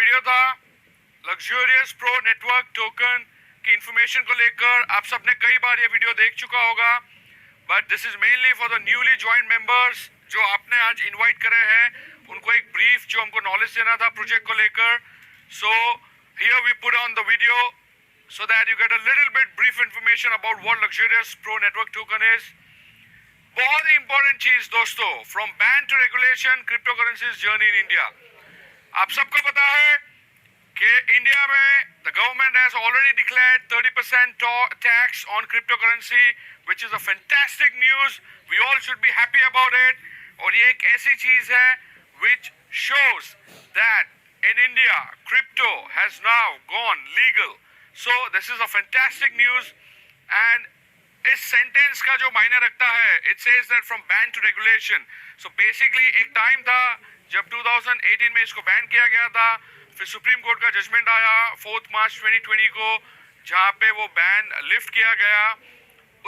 Video था luxurious pro network token की information को लेकर। आप सबने कई बार ये वीडियो देख चुका होगा, but this is mainly for the newly join members जो आपने आज इनवाइट करे हैं, उनको एक ब्रीफ जो हमको नॉलेज देना था प्रोजेक्ट को लेकर। So here we put on the video so that you get a little bit brief information about what luxurious pro network token is. बहुत ही इंपॉर्टेंट चीज दोस्तों, from ban to regulation crypto currencies journey in India. आप सबको पता है कि India में the government has already declared 30% tax on crypto currency, which is a fantastic news. We all should be happy about it. और ये एक ऐसी चीज है which shows that in India crypto has now gone legal. So this is a fantastic news, and इस sentence का जो मायने रखता है, it says that from ban to regulation. So basically एक टाइम था जब 2018 में इसको बैन किया गया था, फिर सुप्रीम कोर्ट का जजमेंट आया 4 मार्च 2020 को, जहाँ पे वो बैन लिफ्ट किया गया।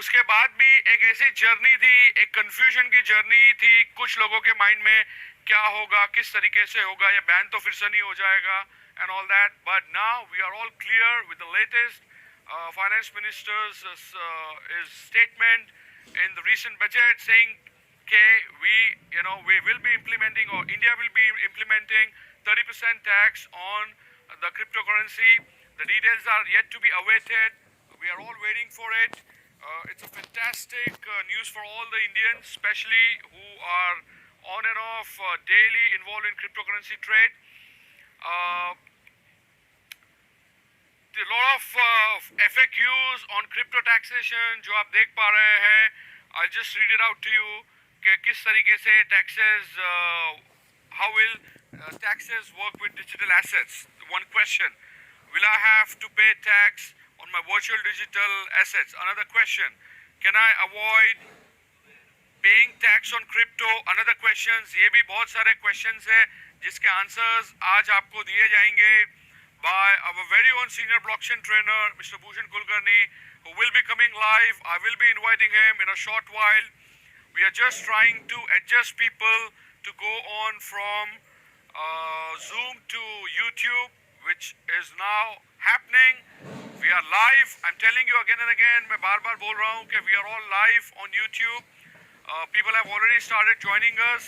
उसके बाद भी एक ऐसी जर्नी थी, एक कंफ्यूजन की जर्नी थी कुछ लोगों के माइंड में, क्या होगा, किस तरीके से होगा, ये बैन तो फिर से नहीं हो जाएगा and all that. But now we are all clear with the latest finance minister's statement in the recent budget saying that we will be implementing, or India will be implementing 30% tax on the cryptocurrency. The details are yet to be awaited. We are all waiting for it. It's a fantastic news for all the Indians, especially who are on and off daily involved in cryptocurrency trade. A lot of FAQs on crypto taxation जो आप देख पा रहे हैं, I'll just read it out to you कि किस तरीके से taxes, how will taxes work with digital assets. One question, will I have to pay tax on my virtual digital assets? Another question, can I avoid paying tax on crypto? Another questions. ये भी बहुत सारे questions हैं जिसके answers आज आपको दिए जाएंगे by our very own senior blockchain trainer Mr. Bhushan Kulkarni, who will be coming live. I will be inviting him in a short while. We are just trying to adjust people to go on from Zoom to YouTube, which is now happening. We are live. I'm telling you again and again, मैं बार बार बोल रहा हूँ कि we are all live on YouTube. People have already started joining us.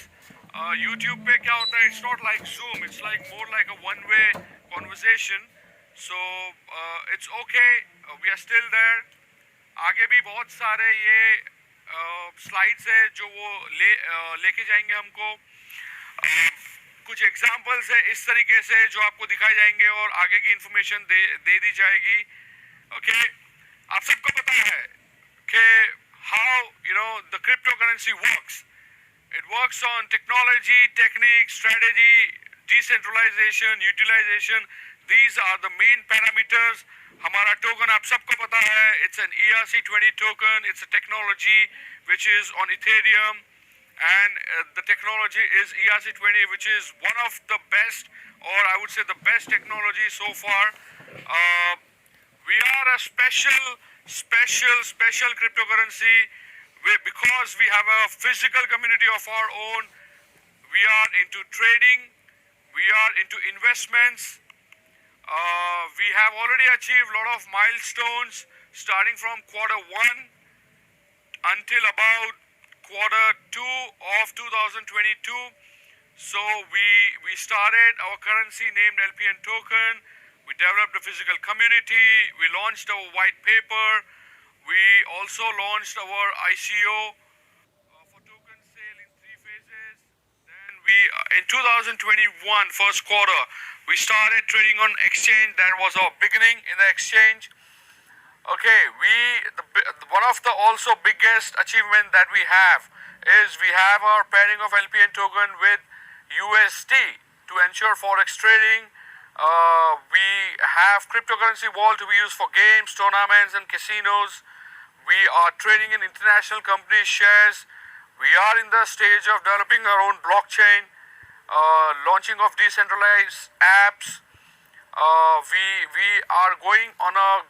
YouTube पे क्या होता है, it's not like Zoom, it's like more like a one-way conversation. So it's okay, we are still there. आगे भी बहुत सारे ये slides है जो वो लेके जाएंगे हमको। कुछ एग्जांपल्स है इस तरीके से जो आपको दिखाए जाएंगे और आगे की इंफॉर्मेशन दे दी जाएगी। ओके, आप सबको पता है कि how the cryptocurrency works. It works on technology, technique, strategy, decentralization, utilization. These are the main parameters. हमारा टोकन आप सबको पता है, it's an ERC20 token. It's a technology which is on Ethereum, and the technology is ERC20, which is one of the best, or I would say the best technology so far. We are a special cryptocurrency. Because we have a physical community of our own. We are into trading, we are into investments. We have already achieved a lot of milestones starting from Q1 until about Q2 of 2022. So we started our currency named LPN token. We developed a physical community. We launched our white paper. We also launched our ICO for token sale in 3 phases. Then we, in 2021 first quarter, we started trading on exchange. That was our beginning in the exchange. Okay, one of the also biggest achievement that we have is we have our pairing of LPN token with USD to ensure forex trading. We have cryptocurrency wallet to be used for games, tournaments, and casinos. We are trading in international companies' shares. We are in the stage of developing our own blockchain, launching of decentralized apps. We are going on a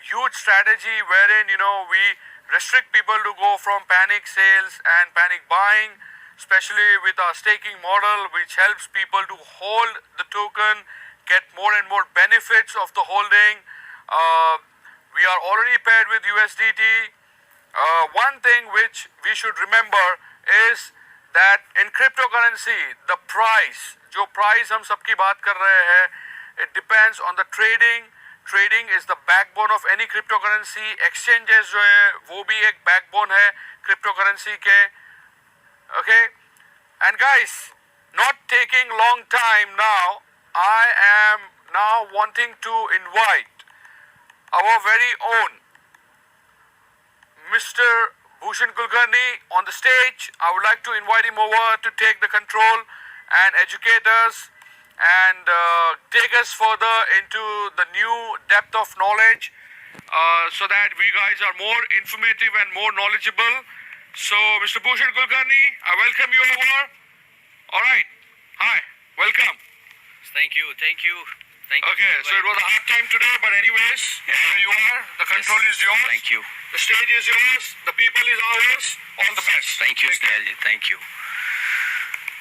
huge strategy wherein we restrict people to go from panic sales and panic buying, especially with our staking model, which helps people to hold the token get more and more benefits of the holding. We are already paired with USDT. One thing which we should remember is that in cryptocurrency, the price, जो price हम सबकी बात कर रहे हैं, it depends on the trading. Trading is the backbone of any cryptocurrency. Exchanges जो है वो भी एक backbone है cryptocurrency के. Okay, and guys, not taking long time now, I am now wanting to invite our very own Mr. Bhushan Kulkarni on the stage. I would like to invite him over to take the control and educate us and take us further into the new depth of knowledge so that we guys are more informative and more knowledgeable. So, Mr. Bhushan Kulkarni, I welcome you over. All right. Hi. Welcome. Thank you. Okay, so it was a hard time today, but anyways, here you are. The control is yours. Thank you. The stage is yours. The people is ours. All the best. Thank you, Snehal ji. Thank you.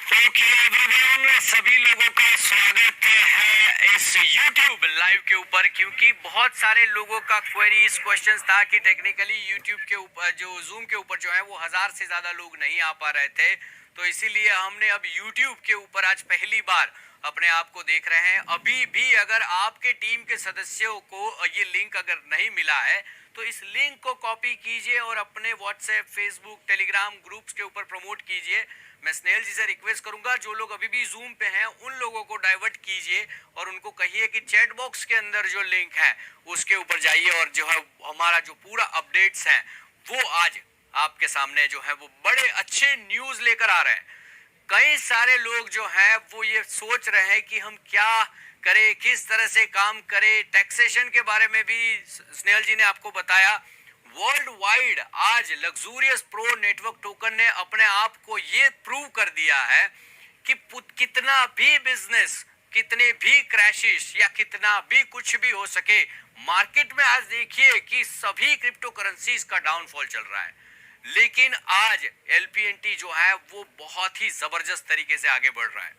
Okay, everyone, सभी लोगों का स्वागत है इस YouTube live के ऊपर, क्योंकि बहुत सारे लोगों का क्वेरीज क्वेश्चंस था कि टेक्निकली YouTube के ऊपर जो Zoom के ऊपर जो है वो 1000 से ज़्यादा लोग नहीं आ पा रहे थे, तो इसीलिए हमने अब YouTube के ऊपर आज पहली बार अपने आप को देख रहे हैं. अभी भी अगर आपके टीम के सदस्यों को ये लिंक अगर नहीं मिला है तो इस लिंक को कॉपी कीजिए और अपने व्हाट्सएप, फेसबुक, टेलीग्राम ग्रुप्स के ऊपर प्रमोट कीजिए. मैं स्नेहल जी से रिक्वेस्ट करूंगा जो लोग अभी भी जूम पे हैं उन लोगों को डाइवर्ट कीजिए और उनको कहिए कि चैट बॉक्स के अंदर जो लिंक है उसके ऊपर जाइए और जो है हमारा जो पूरा अपडेट्स हैं वो आज आपके सामने जो है वो बड़े अच्छे न्यूज़ लेकर आ रहे हैं. कई सारे लोग जो हैं वो ये सोच रहे हैं कि हम क्या करें, किस तरह से काम करें. टैक्सेशन के बारे में भी स्नेहल जी ने आपको बताया. वर्ल्ड वाइड आज लग्जूरियस प्रो नेटवर्क टोकन ने अपने आप को ये प्रूव कर दिया है कि कितना भी बिजनेस, कितने भी क्रैशेस या कितना भी कुछ भी हो सके, मार्केट में आज देखिए कि सभी क्रिप्टो करेंसीज का डाउनफॉल चल रहा है, लेकिन आज LPNT जो है वो बहुत ही जबरदस्त तरीके से आगे बढ़ रहा है.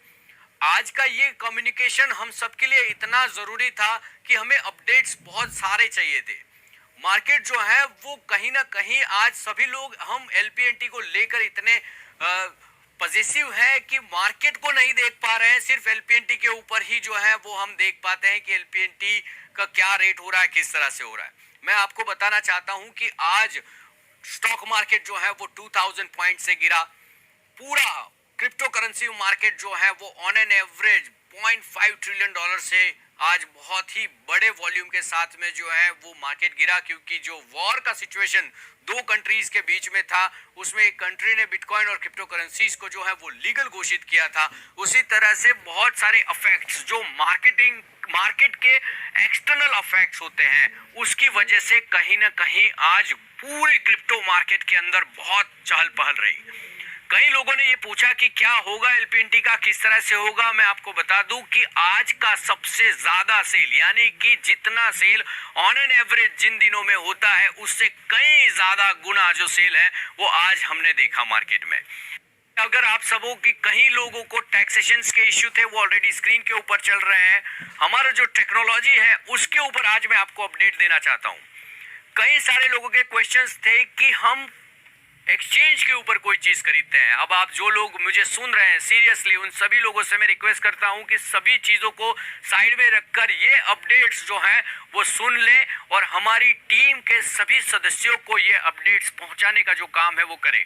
आज का ये कम्युनिकेशन हम सबके लिए इतना जरूरी था कि हमें अपडेट्स बहुत सारे चाहिए थे. मार्केट जो है वो कहीं ना कहीं आज सभी लोग हम LPNT को लेकर इतने पॉजिटिव है कि मार्केट को नहीं देख पा रहे हैं, सिर्फ LPNT के ऊपर ही जो है वो हम देख पाते हैं कि LPNT का क्या रेट हो रहा है, किस तरह से हो रहा है. मैं आपको बताना चाहता हूं कि आज स्टॉक मार्केट जो है वो 2000 पॉइंट से गिरा. पूरा क्रिप्टो करेंसी मार्केट जो है वो ऑन एन एवरेज $0.5 ट्रिलियन से आज बहुत ही बड़े वॉल्यूम के साथ में जो है वो मार्केट गिरा, क्योंकि जो वॉर का सिचुएशन दो कंट्रीज के बीच में था उसमें एक कंट्री ने बिटकॉइन और क्रिप्टो करेंसीज को जो है वो लीगल घोषित किया था. उसी तरह से बहुत सारे इफेक्ट्स जो मार्केट के एक्सटर्नल इफेक्ट्स होते हैं उसकी वजह से कहीं ना कहीं आज पूरे क्रिप्टो मार्केट के अंदर बहुत चहल पहल रही. कई लोगों ने ये पूछा कि क्या होगा LPNT का, किस तरह से होगा. मैं आपको बता दूं कि आज का सबसे ज्यादा सेल, यानी कि जितना सेल ऑन एन एवरेज जिन दिनों में होता है उससे कई ज्यादा गुना जो सेल है वो आज हमने देखा मार्केट में. अगर आप सबों की कहीं लोगों को टैक्सेशन के इश्यू थे वो ऑलरेडी स्क्रीन के ऊपर चल रहे हैं. हमारा जो टेक्नोलॉजी है उसके ऊपर आज मैं आपको अपडेट देना चाहता हूँ. कई सारे लोगों के क्वेश्चंस थे कि हम एक्सचेंज के ऊपर कोई चीज खरीदते हैं. अब आप जो लोग मुझे सुन रहे हैं सीरियसली उन सभी लोगों से मैं रिक्वेस्ट करता हूं कि सभी चीजों को साइड में रखकर ये अपडेट्स जो हैं वो सुन लें और हमारी टीम के सभी सदस्यों को ये अपडेट्स पहुंचाने का जो काम है वो करें.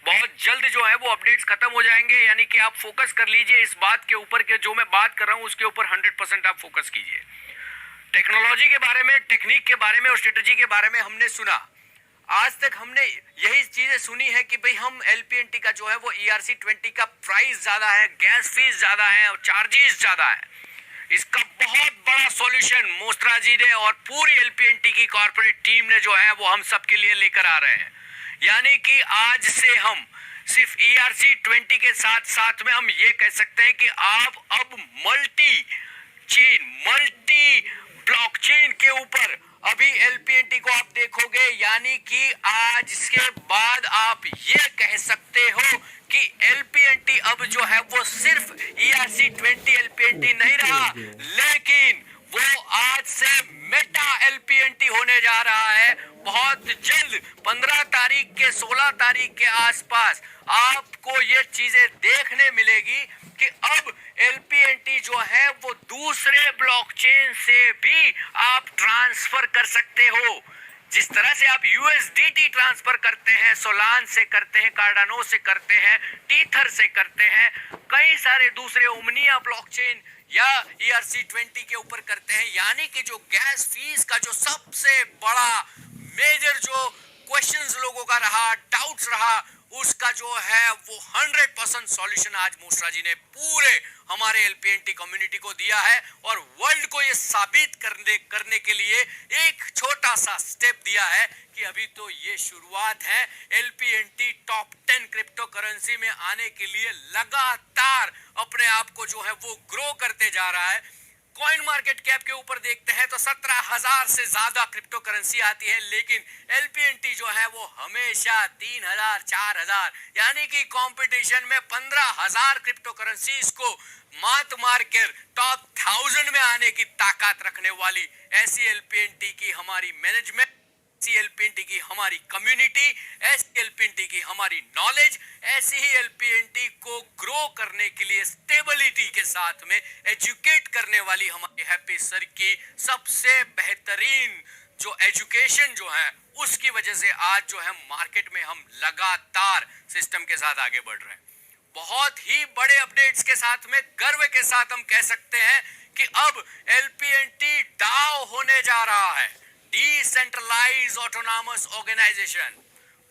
बहुत जल्द जो है वो अपडेट्स खत्म हो जाएंगे, यानी कि आप फोकस कर लीजिए इस बात के ऊपर कि जो मैं बात कर रहा हूं उसके ऊपर 100% आप फोकस कीजिए. टेक्नोलॉजी के बारे में, टेक्निक के बारे में और स्ट्रेटेजी के बारे में हमने सुना. आज तक हमने यही चीजें सुनी है कि भाई हम LPNT का जो है वो ERC-20 का प्राइस ज्यादा है, गैस फीस ज्यादा है और चार्जेस ज्यादा है. इसका बहुत बड़ा सॉल्यूशन मोस्त्रा जी ने और पूरी LPNT की कॉर्पोरेट टीम ने जो है वो हम सबके लिए लेकर आ रहे हैं. यानी कि आज से हम सिर्फ ERC-20 के साथ साथ में हम ये कह सकते हैं कि आप अब मल्टी ब्लॉकचेन के ऊपर अभी LPNT को आप देखोगे, यानी कि आज के बाद आप ये कह सकते हो कि LPNT अब जो है वो सिर्फ ERC-20 LPNT नहीं रहा, लेकिन होने जा रहा है। बहुत जल्द 15 तारीख के 16 तारीख के आसपास आपको ये चीजें देखने मिलेगी कि अब LPNT जो है वो दूसरे ब्लॉकचेन से भी आप ट्रांसफर कर सकते हो। जिस तरह से आप USDT ट्रांसफर करते हैं, सोलान से करते हैं, कार्डानो से करते हैं, टीथर से करते हैं, कई सारे दूसरे ओमनिया ब्लॉकचेन या ERC20 के ऊपर करते हैं। यानी कि जो गैस फीस का जो सबसे बड़ा मेजर जो क्वेश्चंस लोगों का रहा, डाउट्स रहा, उसका जो है वो 100% सॉल्यूशन आज मोशरा जी ने पूरे हमारे LPNT कम्युनिटी को दिया है और वर्ल्ड को ये साबित करने के लिए एक छोटा सा स्टेप दिया है कि अभी तो ये शुरुआत है। LPNT टॉप 10 क्रिप्टो करेंसी में आने के लिए लगातार अपने आप को जो है वो ग्रो करते जा रहा है। कॉइन मार्केट कैप के ऊपर देखते हैं तो 17,000 से ज्यादा क्रिप्टो करेंसी आती है, लेकिन LPNT जो है वो हमेशा 3,000 4,000 यानी कि कंपटीशन में 15,000 क्रिप्टो करेंसीज को मात मार कर टॉप 1000 में आने की ताकत रखने वाली ऐसी LPNT की हमारी मैनेजमेंट, ऐसी LPNT की हमारी कम्युनिटी, ऐसी LPNT की हमारी नॉलेज, ऐसी ही LPNT को ग्रो करने के लिए स्टेबिलिटी के साथ में एजुकेट करने वाली हमारे हैप्पी सर की सबसे बेहतरीन जो एजुकेशन जो है उसकी वजह से आज जो है मार्केट में हम लगातार सिस्टम के साथ आगे बढ़ रहे हैं। बहुत ही बड़े अपडेट्स के साथ में गर्व के साथ हम कह सकते हैं कि अब LPNT DAO होने जा रहा है, डिसेंट्रलाइज ऑटोनॉमस ऑर्गेनाइजेशन।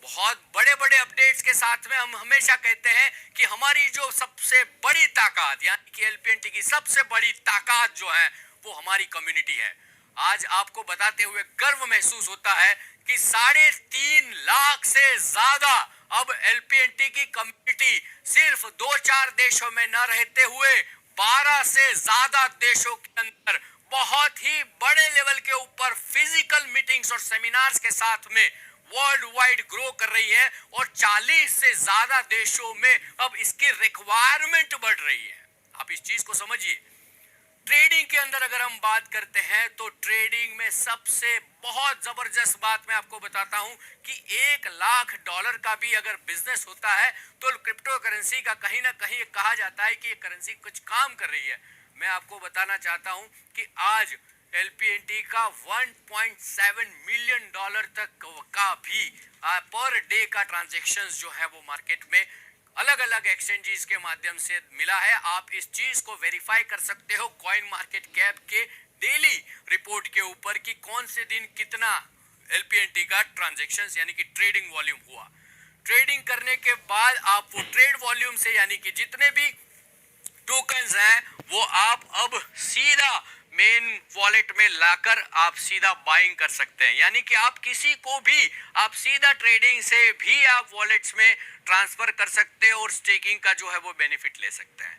बहुत बड़े बड़े अपडेट्स के साथ में हम हमेशा कहते हैं कि हमारी जो सबसे बड़ी ताकत यानी कि LPNT की सबसे बड़ी ताकत जो है वो हमारी कम्युनिटी है। आज आपको बताते हुए गर्व महसूस होता है कि 3.5 लाख से ज्यादा अब LPNT की कम्युनिटी सिर्फ 2-4 देशों में न रहते हुए 12 से ज्यादा देशों के अंदर बहुत ही बड़े लेवल के ऊपर फिजिकल मीटिंग्स और सेमिनार्स के साथ में वर्ल्ड वाइड ग्रो कर रही है और 40 से ज्यादा देशों में अब इसकी रिक्वायरमेंट बढ़ रही है। आप इस चीज को समझिए। ट्रेडिंग के अंदर अगर हम बात करते हैं तो ट्रेडिंग में सबसे बहुत जबरदस्त बात मैं आपको बताता हूं कि $1 लाख का भी अगर बिजनेस होता है तो क्रिप्टो करेंसी का कहीं ना कहीं का जाता है कि ये करेंसी कुछ काम कर रही है। मैं आपको बताना चाहता हूं कि आज LPNT का $1.7 मिलियन तक का भी पर डे का ट्रांजैक्शंस जो है वो मार्केट में अलग अलग एक्सचेंजेस के माध्यम से मिला है। आप इस चीज को वेरीफाई कर सकते हो कॉइन मार्केट कैप के डेली रिपोर्ट के ऊपर कि कौन से दिन कितना LPNT का ट्रांजैक्शंस यानी कि ट्रेडिंग वॉल्यूम हुआ। ट्रेडिंग करने के बाद आप वो ट्रेड वॉल्यूम से यानी कि जितने भी टोकन्स हैं वो आप अब सीधा मेन वॉलेट में लाकर आप सीधा बाइंग कर सकते हैं। यानी कि आप किसी को भी आप सीधा ट्रेडिंग से भी आप वॉलेट्स में ट्रांसफर कर सकते हैं और स्टेकिंग का जो है वो बेनिफिट ले सकते हैं।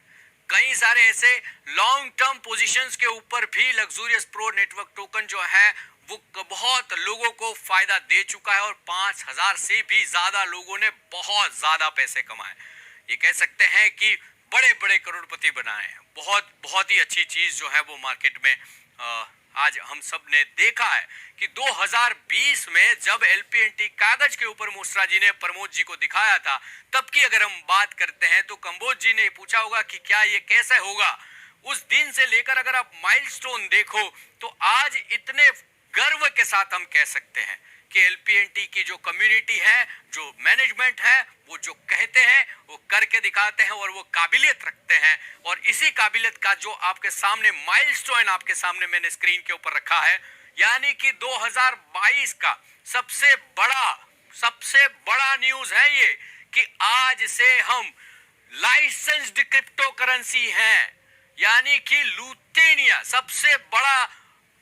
कई सारे ऐसे लॉन्ग टर्म पोजीशंस के ऊपर भी लग्जूरियस प्रो नेटवर्क टोकन जो है वो बहुत लोगों को फायदा दे चुका है और 5,000 से भी ज्यादा लोगों ने बहुत ज्यादा पैसे कमाए। ये कह सकते हैं कि बड़े बड़े करोड़पति बनाए हैं। बहुत ही अच्छी चीज जो है वो मार्केट में आज हम सब ने देखा है कि 2020 में जब LPNT कागज के ऊपर मोशरा जी ने प्रमोद जी को दिखाया था तब की अगर हम बात करते हैं तो कंबोज जी ने पूछा होगा कि क्या ये कैसे होगा। उस दिन से लेकर अगर आप माइलस्टोन देखो तो आज इतने गर्व के साथ हम कह सकते हैं कि LPNT की जो कम्युनिटी है, जो मैनेजमेंट है, वो जो कहते हैं वो करके दिखाते हैं और वो काबिलियत रखते हैं। और इसी काबिलियत का जो आपके सामने माइलस्टोन आपके सामने मैंने स्क्रीन के ऊपर रखा है, यानी कि 2022 का सबसे बड़ा न्यूज है ये कि आज से हम लाइसेंस्ड क्रिप्टो करेंसी हैं। यानी कि लुथेनिया सबसे बड़ा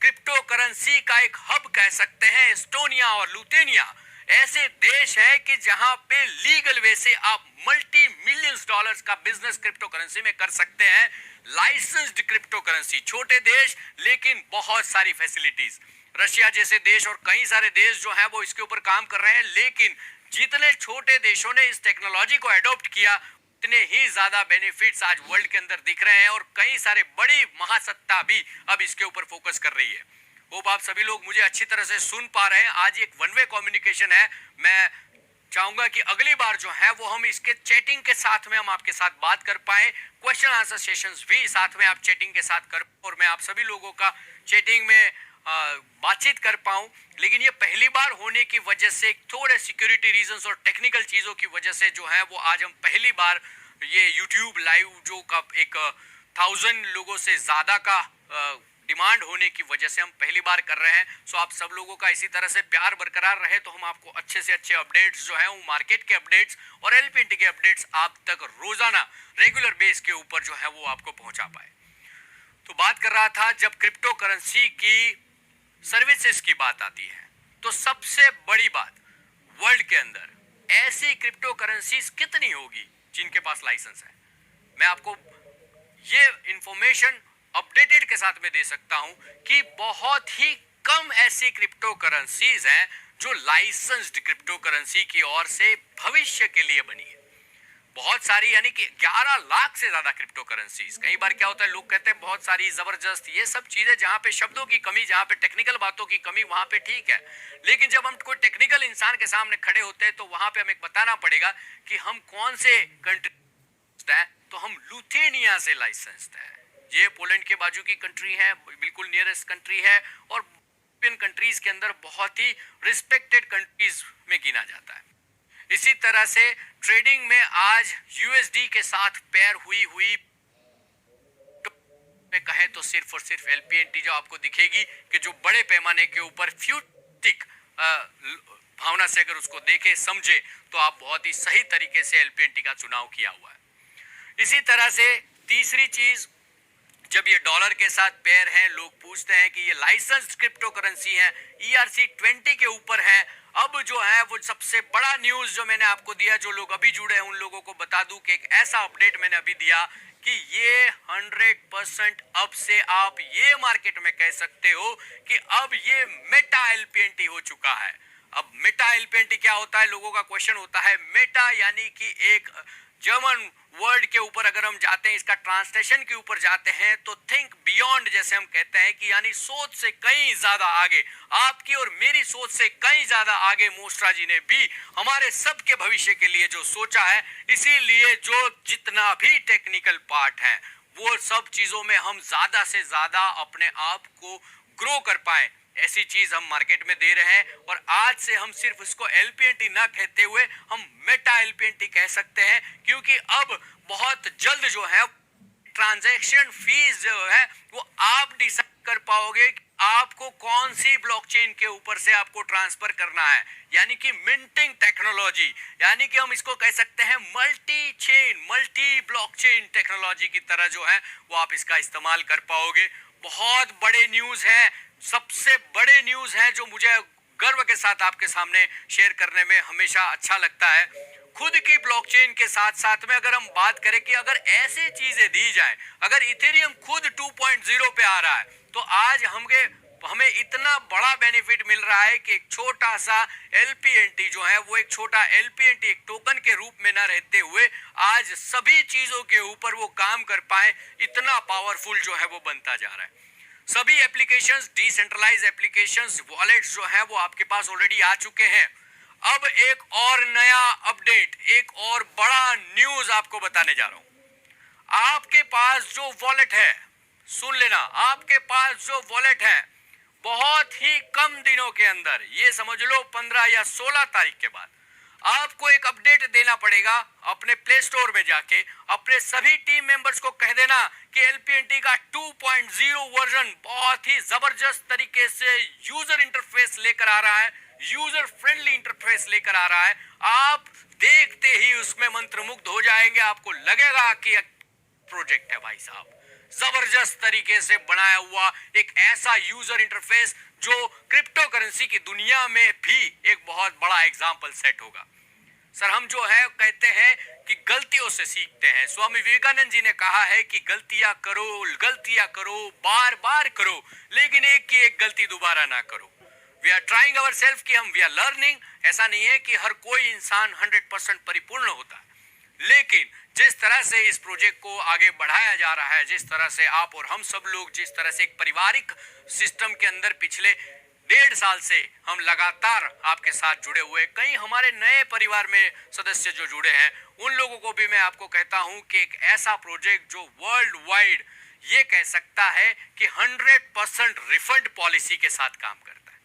क्रिप्टो करेंसी का एक हब कह सकते हैं। एस्टोनिया और लुथेनिया ऐसे देश है कि जहां पे लीगल वे से आप मल्टी मिलियंस डॉलर्स का बिजनेस क्रिप्टो करेंसी में कर सकते हैं। लाइसेंस्ड क्रिप्टो करेंसी, छोटे देश लेकिन बहुत सारी फैसिलिटीज। रशिया जैसे देश और कई सारे देश जो है वो इसके ऊपर काम कर रहे हैं, लेकिन जितने छोटे देशों ने इस टेक्नोलॉजी को एडॉप्ट किया इतने ही ज्यादा बेनिफिट्स आज वर्ल्ड के अंदर दिख रहे हैं और कई सारे बड़ी महासत्ता भी अब इसके ऊपर फोकस कर रही है। होप आप सभी लोग मुझे अच्छी तरह से सुन पा रहे हैं। आज एक वन वे कम्युनिकेशन है। मैं चाहूंगा कि अगली बार जो है वो हम इसके चैटिंग के साथ में हम आपके साथ बात कर पाए, क्वेश्चन आंसर सेशंस भी साथ में आप चैटिंग के साथ कर, और मैं आप सभी लोगों का चैटिंग में बातचीत कर पाऊं। लेकिन ये पहली बार होने की वजह से थोड़े सिक्योरिटी रीजंस और टेक्निकल चीजों की वजह से जो है वो आज हम पहली बार ये यूट्यूब लाइव जो का एक 1000 लोगों से ज्यादा का डिमांड होने की वजह से हम पहली बार कर रहे हैं। सो आप सब लोगों का इसी तरह से प्यार बरकरार रहे तो हम आपको अच्छे से अच्छे अपडेट्स जो है वो मार्केट के अपडेट्स और एलपीएनटी के अपडेट्स आप तक रोजाना रेगुलर बेस के ऊपर जो है वो आपको पहुंचा पाए। तो बात कर रहा था, जब क्रिप्टो करेंसी की सर्विसेज की बात आती है तो सबसे बड़ी बात, वर्ल्ड के अंदर ऐसी क्रिप्टो करेंसीज कितनी होगी जिनके पास लाइसेंस है। मैं आपको ये इंफॉर्मेशन अपडेटेड के साथ में दे सकता हूं कि बहुत ही कम ऐसी क्रिप्टो करेंसीज हैं जो लाइसेंस्ड क्रिप्टो करेंसी की ओर से भविष्य के लिए बनी है। बहुत सारी, यानी कि 11 लाख से ज्यादा क्रिप्टो करेंसीज। कई बार क्या होता है, लोग कहते हैं बहुत सारी, जबरदस्त, ये सब चीजें जहां पे शब्दों की कमी, जहां पे टेक्निकल बातों की कमी, वहां पे ठीक है। लेकिन जब हम कोई टेक्निकल इंसान के सामने खड़े होते हैं तो वहां पे हमें बताना पड़ेगा कि हम कौन से कंट्री है। तो हम लुथेनिया से लाइसेंस्ड है। ये पोलैंड के बाजू की कंट्री है, बिल्कुल नियरेस्ट कंट्री है और यूरोपियन कंट्रीज के अंदर बहुत ही रिस्पेक्टेड कंट्रीज में गिना जाता है। इसी तरह से ट्रेडिंग में आज यूएसडी के साथ पेयर हुई में कहे तो सिर्फ और सिर्फ एलपीएनटी जो आपको दिखेगी कि जो बड़े पैमाने के ऊपर फ्यूटिक भावना से अगर उसको देखे समझे तो आप बहुत ही सही तरीके से एलपीएनटी का चुनाव किया हुआ है। इसी तरह से तीसरी चीज, जब ये डॉलर के साथ पेयर हैं, लोग पूछते हैं कि ये लाइसेंस्ड क्रिप्टो करेंसी है, ERC-20 के ऊपर है। अब जो है वो सबसे बड़ा न्यूज जो मैंने आपको दिया, जो लोग अभी जुड़े हैं उन लोगों को बता दूं कि एक ऐसा अपडेट मैंने अभी दिया कि ये 100% अब से आप ये मार्केट में कह सकते हो कि अब ये मेटा एलपीएनटी हो चुका है। अब मेटा एलपीएनटी क्या होता है, लोगों का क्वेश्चन होता है। मेटा यानी कि एक जर्मन वर्ड के ऊपर अगर हम जाते हैं, इसका ट्रांसलेशन के ऊपर जाते हैं तो थिंक बियॉन्ड, जैसे हम कहते हैं कि यानी सोच से कहीं ज्यादा आगे, आपकी और मेरी सोच से कहीं ज्यादा आगे मोस्ट्रा जी ने भी हमारे सबके भविष्य के लिए जो सोचा है। इसीलिए जो जितना भी टेक्निकल पार्ट है वो सब चीजों में हम ज्यादा से ज्यादा अपने आप को ग्रो कर पाए, ऐसी चीज हम मार्केट में दे रहे हैं। और आज से हम सिर्फ इसको एलपीएनटी ना कहते हुए हम मेटा एलपीएनटी कह सकते हैं, क्योंकि अब बहुत जल्द जो है ट्रांजैक्शन फीस जो है वो आप डिसाइड कर पाओगे कि आपको कौन सी ब्लॉकचेन के ऊपर से आपको ट्रांसफर करना है। यानी कि मिंटिंग टेक्नोलॉजी, यानी कि हम इसको कह सकते हैं multi chain, multi blockchain technology की तरह जो है वो आप इसका इस्तेमाल कर पाओगे। बहुत बड़े न्यूज हैं, सबसे बड़े न्यूज हैं जो मुझे गर्व के साथ आपके सामने शेयर करने में हमेशा अच्छा लगता है। खुद की ब्लॉकचेन के साथ साथ में अगर हम बात करें कि अगर ऐसी चीजें दी जाए, अगर इथेरियम खुद 2.0 पे आ रहा है तो आज हमें इतना बड़ा बेनिफिट मिल रहा है कि एक छोटा सा एलपीएनटी जो है वो एक छोटा एलपीएनटी एक टोकन के रूप में ना रहते हुए आज सभी चीजों के ऊपर वो काम कर पाए, इतना पावरफुल जो है वो बनता जा रहा है। सभी एप्लीकेशंस, डिसेंट्रलाइज एप्लीकेशंस, वॉलेट्स जो है वो आपके पास ऑलरेडी आ चुके हैं। अब एक और नया अपडेट, एक और बड़ा न्यूज आपको बताने जा रहा हूं। आपके पास जो वॉलेट है, सुन लेना, आपके पास जो वॉलेट है बहुत ही कम दिनों के अंदर, ये समझ लो 15 या 16 तारीख के बाद आपको एक अपडेट देना पड़ेगा। अपने प्ले स्टोर में जाके अपने सभी टीम मेंबर्स को कह देना कि एलपीएनटी का 2.0 वर्जन बहुत ही जबरदस्त तरीके से यूजर इंटरफेस लेकर आ रहा है, यूजर फ्रेंडली इंटरफेस लेकर आ रहा है। आप देखते ही उसमें मंत्रमुग्ध हो जाएंगे, आपको लगेगा कि प्रोजेक्ट है भाई साहब, जबरदस्त तरीके से बनाया हुआ एक ऐसा यूजर इंटरफेस जो क्रिप्टो करेंसी की दुनिया में भी एक बहुत बड़ा एग्जाम्पल सेट होगा। सर हम जो है कहते हैं कि गलतियों से सीखते हैं। स्वामी विवेकानंद जी ने कहा है कि गलतियां करो, बार बार करो, लेकिन एक की एक गलती दोबारा ना करो। We are trying our self कि हम वी आर लर्निंग। ऐसा नहीं है कि हर कोई इंसान 100% परिपूर्ण होता है, लेकिन जिस तरह से इस प्रोजेक्ट को आगे बढ़ाया जा रहा है, जिस तरह से आप और हम सब लोग जिस तरह से एक पारिवारिक सिस्टम के अंदर पिछले 1.5 साल से हम लगातार आपके साथ जुड़े हुए, कई हमारे नए परिवार में सदस्य जो जुड़े हैं, उन लोगों को भी मैं आपको कहता हूं कि एक ऐसा प्रोजेक्ट जो वर्ल्ड वाइड ये कह सकता है कि 100% रिफंड पॉलिसी के साथ काम करता है।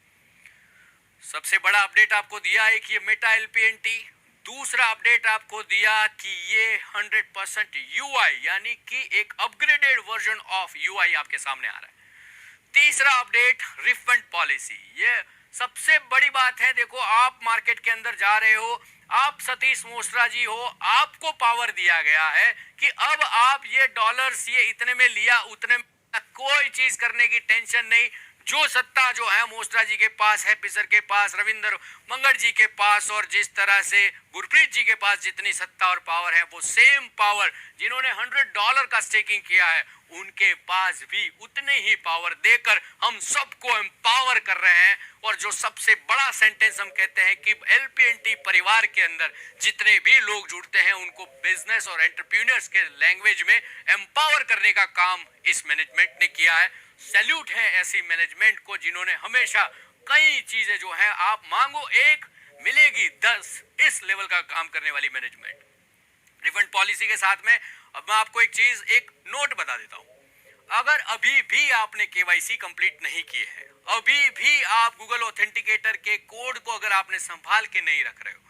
सबसे बड़ा अपडेट आपको दिया है कि ये मेटा एलपीएनटी, दूसरा अपडेट आपको दिया कि ये 100% यूआई यानी कि एक अपग्रेडेड वर्जन ऑफ यूआई आपके सामने आ रहा है। तीसरा अपडेट रिफंड पॉलिसी, ये सबसे बड़ी बात है। देखो, आप मार्केट के अंदर जा रहे हो, आप सतीश मोस्त्रा जी हो, आपको पावर दिया गया है कि अब आप ये डॉलर्स ये इतने में लिया उतने में, कोई चीज करने की टेंशन नहीं। जो सत्ता जो है मोस्त्रा जी के पास है, पिसर के पास, रविंद्र मंगड़ जी के पास और जिस तरह से गुरप्रीत जी के पास जितनी सत्ता और पावर है, वो सेम पावर जिन्होंने $100 का स्टेकिंग किया है उनके पास भी उतने ही पावर देकर हम सबको एम्पावर कर रहे हैं। और जो सबसे बड़ा सेंटेंस हम कहते हैं कि एलपीएनटी परिवार के अंदर जितने भी लोग जुड़ते हैं उनको बिजनेस और एंटरप्रेन्योर्स के लैंग्वेज में एम्पावर करने का काम इस मैनेजमेंट ने किया है। सैल्यूट है ऐसी मैनेजमेंट को जिन्होंने हमेशा कई चीजें जो हैं आप मांगो एक मिलेगी 10, इस लेवल का काम करने वाली मैनेजमेंट। रिफंड पॉलिसी के साथ में अब मैं आपको एक चीज, एक नोट बता देता हूं। अगर अभी भी आपने केवाईसी कंप्लीट नहीं किए हैं, अभी भी आप गूगल ऑथेंटिकेटर के कोड को अगर आपने संभाल के नहीं रख रहे हो,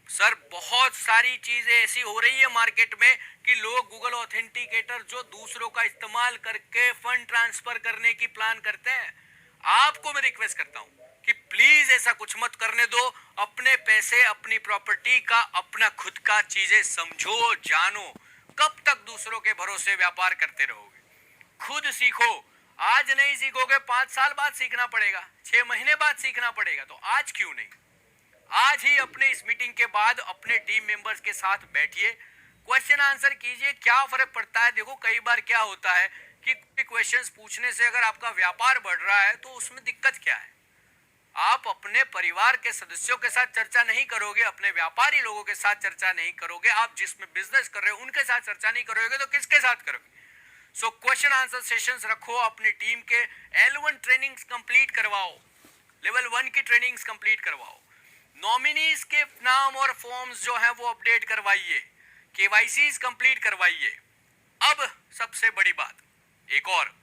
सर बहुत सारी चीजें ऐसी हो रही है मार्केट में कि लोग गूगल ऑथेंटिकेटर जो दूसरों का इस्तेमाल करके फंड ट्रांसफर करने की प्लान करते हैं। आपको मैं रिक्वेस्ट करता हूं कि प्लीज ऐसा कुछ मत करने दो। अपने पैसे, अपनी प्रॉपर्टी का, अपना खुद का चीजें समझो, जानो। कब तक दूसरों के भरोसे व्यापार करते रहोगे? खुद सीखो। आज नहीं सीखोगे 5 साल बाद सीखना पड़ेगा, 6 महीने बाद सीखना पड़ेगा, तो आज क्यों नहीं? आज ही अपने इस मीटिंग के बाद अपने टीम मेंबर्स के साथ बैठिए, क्वेश्चन आंसर कीजिए। क्या फर्क पड़ता है? देखो, कई बार क्या होता है कि क्वेश्चंस पूछने से अगर आपका व्यापार बढ़ रहा है तो उसमें दिक्कत क्या है? आप अपने परिवार के सदस्यों के साथ चर्चा नहीं करोगे, अपने व्यापारी लोगों के साथ चर्चा नहीं करोगे, आप जिसमें बिजनेस कर रहे हो उनके साथ चर्चा नहीं करोगे तो किसके साथ करोगे? सो क्वेश्चन आंसर सेशंस रखो, अपनी टीम के L1 ट्रेनिंग्स कंप्लीट करवाओ, लेवल 1 की ट्रेनिंग्स कंप्लीट करवाओ, नॉमिनीज के नाम और फॉर्म्स जो है वो अपडेट करवाइए, केवाईसीज कंप्लीट करवाइए। अब सबसे बड़ी बात एक और,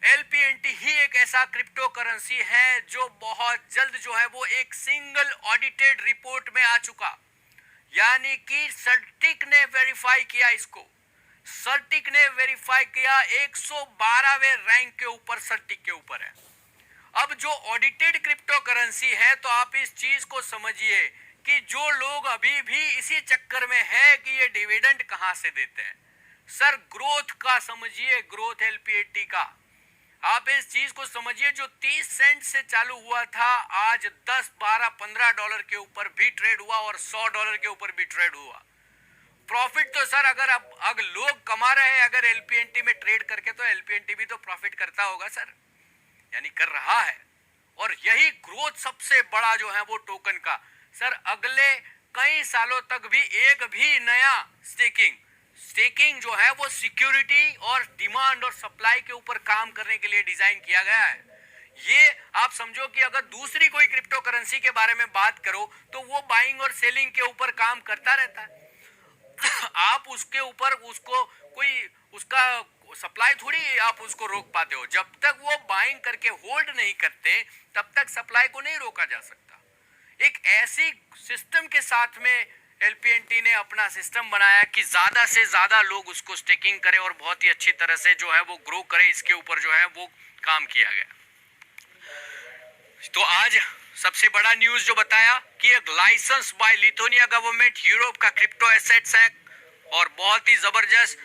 एलपीएनटी ही एक ऐसा क्रिप्टो करेंसी है जो बहुत जल्द जो है वो एक सिंगल ऑडिटेड रिपोर्ट में आ चुका, यानी कि सर्टिक ने वेरीफाई किया इसको। सर्टिक ने वेरीफाई किया, 112वें रैंक के ऊपर सर्टिक के ऊपर है। अब जो ऑडिटेड क्रिप्टो करेंसी है, तो आप इस चीज को समझिए कि जो लोग अभी भी इसी चक्कर में है कि ये डिविडेंड कहां से देते हैं, सर ग्रोथ का समझिए, ग्रोथ एलपीएनटी का आप इस चीज को समझिए। जो 30 सेंट से चालू हुआ था आज 10, 12, 15 डॉलर के ऊपर भी ट्रेड हुआ और 100 डॉलर के ऊपर भी ट्रेड हुआ। प्रॉफिट तो सर अगर लोग कमा रहे हैं अगर एलपीएनटी में ट्रेड करके, तो एलपीएनटी भी तो प्रॉफिट करता होगा सर, यानी कर रहा है। और यही ग्रोथ सबसे बड़ा जो है वो टोकन का, सर अगले कई सालों तक भी एक भी नया स्टेकिंग जो है वो सिक्योरिटी और डिमांड और सप्लाई के ऊपर काम करने के लिए डिजाइन किया गया है। ये आप समझो कि अगर दूसरी कोई क्रिप्टो करेंसी के बारे में बात करो तो वो बाइंग और सेलिंग के ऊपर काम करता रहता है। आप उसके ऊपर उसको कोई उसका सप्लाई थोड़ी आप उसको रोक पाते हो। जब तक वो बाइंग करके होल्ड नहीं करते तब तक सप्लाई को नहीं रोका जा सकता। एक ऐसी सिस्टम के साथ में एलपीएनटी ने अपना सिस्टम बनाया कि ज्यादा से ज्यादा लोग उसको स्टेकिंग करें और बहुत ही अच्छी तरह से जो है वो ग्रो करे, इसके ऊपर जो है वो काम किया गया। तो आज सबसे बड़ा न्यूज जो बताया कि एक license by Lithuania government Europe का क्रिप्टो एसेट्स है, और बहुत ही जबरदस्त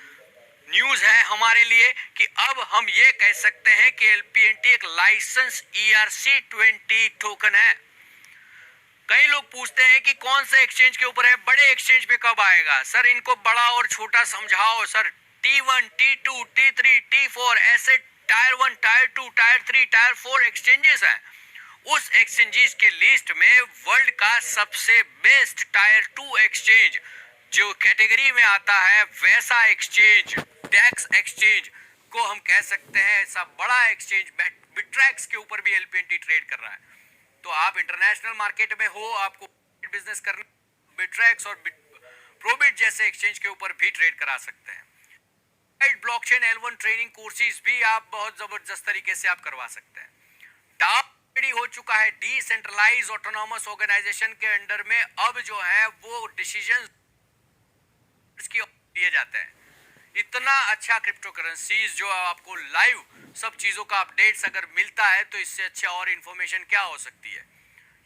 न्यूज है हमारे लिए कि अब हम ये कह सकते हैं कि एलपीएनटी एक लाइसेंस ERC20 टोकन है। कई लोग पूछते हैं कि कौन से एक्सचेंज के ऊपर है, बड़े एक्सचेंज पे कब आएगा? सर इनको बड़ा और छोटा समझाओ sir. T1, T2, T3, T4 ऐसे tyre 1, tyre 2, tyre 3, tyre 4 exchanges हैं। उस एक्सचेंजेस के लिस्ट में वर्ल्ड का सबसे बेस्ट टायर 2 एक्सचेंज जो कैटेगरी में आता है वैसा एक्सचेंज, टैक्स एक्सचेंज को हम कह सकते हैं। ऐसा बड़ा एक्सचेंज बिट्रैक्स के ऊपर भी एलपीएनटी ट्रेड कर रहा है। तो आप इंटरनेशनल मार्केट में हो, आपको बिजनेस करना, बिट्रैक्स और प्रोबिट जैसे एक्सचेंज के ऊपर भी ट्रेड करा सकते हैं। ब्लॉकचेन L1 ट्रेनिंग कोर्सेज भी आप बहुत जबरदस्त तरीके से आप करवा सकते हैं। डाउ रेडी हो चुका है, डिसेंट्रलाइज ऑटोनॉमस ऑर्गेनाइजेशन के अंडर में अब जो है वो डिसीजन लिए जाते हैं। इतना अच्छा क्रिप्टो करेंसीज जो आपको लाइव सब चीजों का अपडेट्स अगर मिलता है तो इससे अच्छा और इंफॉर्मेशन क्या हो सकती है।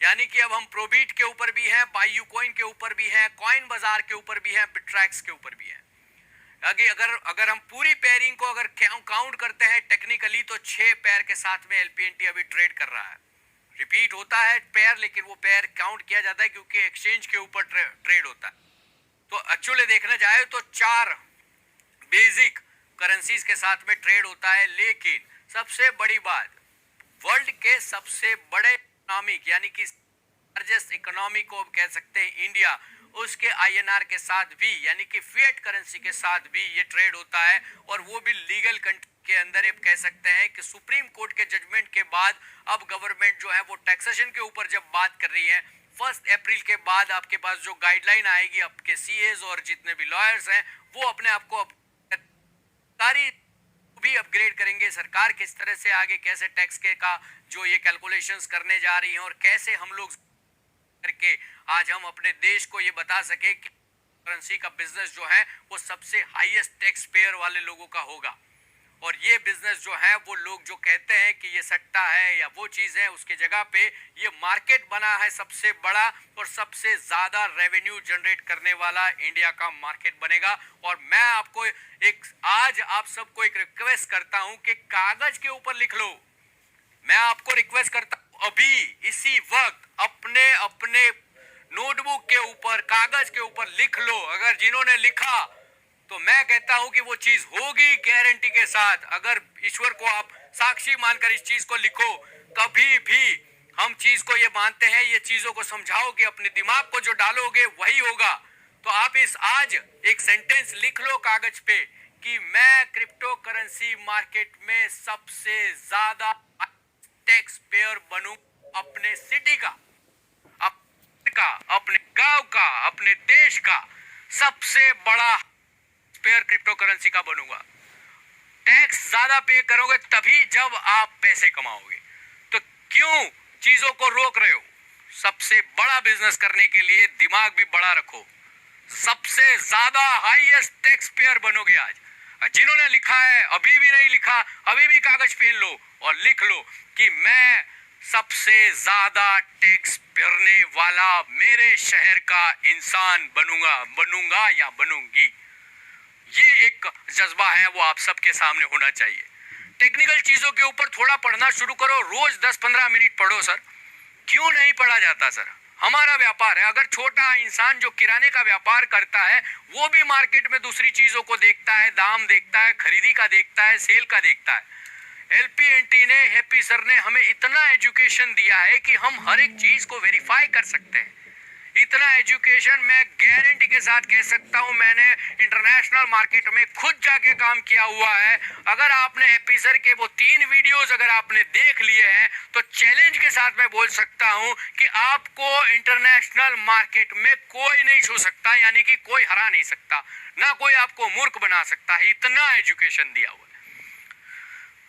यानी कि अब हम प्रोबीट के ऊपर भी हैं, बायूकॉइन के ऊपर भी हैं, कॉइन बाजार के ऊपर भी हैं, बिट्रैक्स के ऊपर भी हैं। अगर हम पूरी पेयरिंग को अगर काउंट करते हैं टेक्निकली तो 6 पेयर के साथ में एलपीएनटी अभी ट्रेड कर रहा है। रिपीट होता है पेयर, लेकिन वो पेयर काउंट किया जाता है क्योंकि एक्सचेंज के ऊपर ट्रेड होता है। तो एक्चुअली देखने जाए तो 4 बेसिक करेंसीज के साथ में ट्रेड होता है। लेकिन सबसे बड़ी बात, वर्ल्ड के सबसे बड़े इकोनॉमिक यानी कि लार्जेस्ट इकोनॉमी को कह सकते हैं इंडिया, उसके आईएनआर के साथ भी यानी कि फिएट करेंसी के साथ भी ये ट्रेड होता है। और वो भी लीगल कंट्री के अंदर। आप कह सकते हैं कि सुप्रीम कोर्ट के जजमेंट के बाद अब गवर्नमेंट जो है वो टैक्सेशन के ऊपर जब बात कर रही है, 1 अप्रैल के बाद आपके पास जो गाइडलाइन आएगी, आपके सीएज और जितने भी लॉयर्स हैं वो अपने आप को सारी भी अपग्रेड करेंगे। सरकार किस तरह से आगे कैसे टैक्स के का जो ये कैलकुलेशंस करने जा रही हैं और कैसे हम लोग करके आज हम अपने देश को ये बता सके कि करेंसी का बिजनेस जो है वो सबसे हाईएस्ट टैक्स पेयर वाले लोगों का होगा। और ये बिजनेस जो है वो लोग जो कहते हैं कि ये सट्टा है या वो चीज है, उसके जगह पे ये मार्केट बना है सबसे बड़ा और सबसे ज्यादा रेवेन्यू जनरेट करने वाला इंडिया का मार्केट बनेगा। और मैं आपको आज आप सबको एक रिक्वेस्ट करता हूं कि कागज के ऊपर लिख लो। मैं आपको रिक्वेस्ट करता हूं अभी इसी वक्त अपने अपने नोटबुक के ऊपर, कागज के ऊपर लिख लो। अगर जिन्होंने लिखा तो मैं कहता हूं कि वो चीज होगी गारंटी के साथ। अगर ईश्वर को आप साक्षी मानकर इस चीज को लिखो, कभी भी हम चीज को ये मानते हैं, ये चीजों को समझाओगे, अपने दिमाग को जो डालोगे वही होगा। तो आप इस आज एक सेंटेंस लिख लो कागज पे कि मैं क्रिप्टो करेंसी मार्केट में सबसे ज्यादा टैक्स पेयर बनूं अपने सिटी का, अपने गांव का, अपने देश का सबसे बड़ा पेयर क्रिप्टो करेंसी का बनूंगा। टैक्स ज्यादा पे करोगे तभी जब आप पैसे कमाओगे। तो क्यों चीजों को रोक रहे हो? सबसे बड़ा बिजनेस करने के लिए दिमाग भी बड़ा रखो। सबसे ज्यादा हाईएस्ट टैक्स पेयर बनोगे आज। जिन्होंने लिखा है, अभी भी नहीं लिखा, अभी भी कागज पेन लो और लिख लो कि मैं सबसे ज्यादा टैक्स भरने वाला मेरे शहर का इंसान बनूंगा या बनूंगी। ये एक जज्बा है, वो आप सबके सामने होना चाहिए। टेक्निकल चीजों के ऊपर थोड़ा पढ़ना शुरू करो, रोज 10-15 मिनट पढ़ो। सर क्यों नहीं पढ़ा जाता? सर हमारा व्यापार है। अगर छोटा इंसान जो किराने का व्यापार करता है वो भी मार्केट में दूसरी चीजों को देखता है, दाम देखता है, खरीदी का देखता है, सेल का देखता है। एलपीएनटी ने, हैप्पी सर ने हमें इतना एजुकेशन दिया है कि हम हर एक चीज को वेरीफाई कर सकते हैं। इतना एजुकेशन मैं गारंटी के साथ कह सकता हूं, मैंने इंटरनेशनल मार्केट में खुद जाके काम किया हुआ है। अगर आपने हैप्पी सर के वो 3 वीडियोस अगर आपने देख लिए हैं तो चैलेंज के साथ मैं बोल सकता हूं कि आपको इंटरनेशनल मार्केट में कोई नहीं छू सकता, यानी कि कोई हरा नहीं सकता, ना कोई आपको मूर्ख बना सकता है। इतना एजुकेशन दिया हुआ है।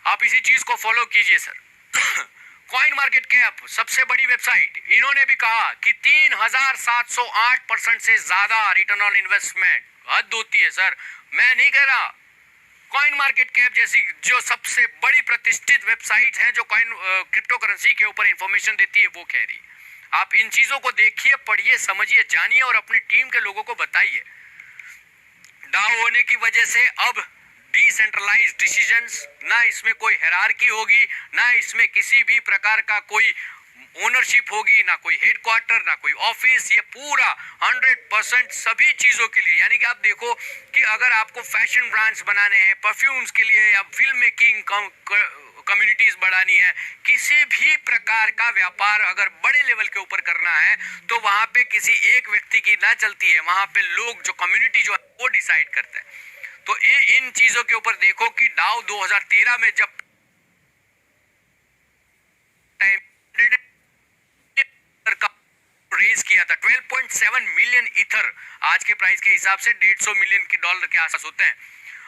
आप इसी चीज को फॉलो कीजिए सर। कॉइन मार्केट कैप सबसे बड़ी वेबसाइट, इन्होंने भी कहा कि 3708% से ज्यादा रिटर्न ऑन इन्वेस्टमेंट। हद होती है सर, मैं नहीं कह रहा। कॉइन मार्केट कैप जैसी जो सबसे बड़ी प्रतिष्ठित वेबसाइट है जो कॉइन क्रिप्टो करेंसी के ऊपर इंफॉर्मेशन देती है, वो कह रही। आप इन चीजों को देखिए, पढ़िए, समझिए, जानिए और अपनी टीम के लोगों को बताइए। डाउ होने की वजह से अब डिसेंट्रलाइज्ड डिसीजंस, ना इसमें कोई हायरार्की होगी, ना इसमें किसी भी प्रकार का कोई ओनरशिप होगी, ना कोई हेडक्वार्टर, ना कोई ऑफिस। ये पूरा 100% सभी चीजों के लिए, यानी कि आप देखो कि अगर आपको फैशन ब्रांड्स बनाने हैं, परफ्यूम्स के लिए या फिल्म मेकिंग कम्युनिटीज बढ़ानी है, किसी भी प्रकार का व्यापार अगर बड़े लेवल के ऊपर करना है तो वहां पे किसी एक व्यक्ति की ना चलती है, वहां पे लोग जो कम्युनिटी जो है वो डिसाइड करते हैं। तो इन चीजों के ऊपर देखो कि डाउ 2013 में जब रेज किया था 12.7 मिलियन ईथर, आज के प्राइस के हिसाब से $150 मिलियन के डॉलर के आसपास होते हैं।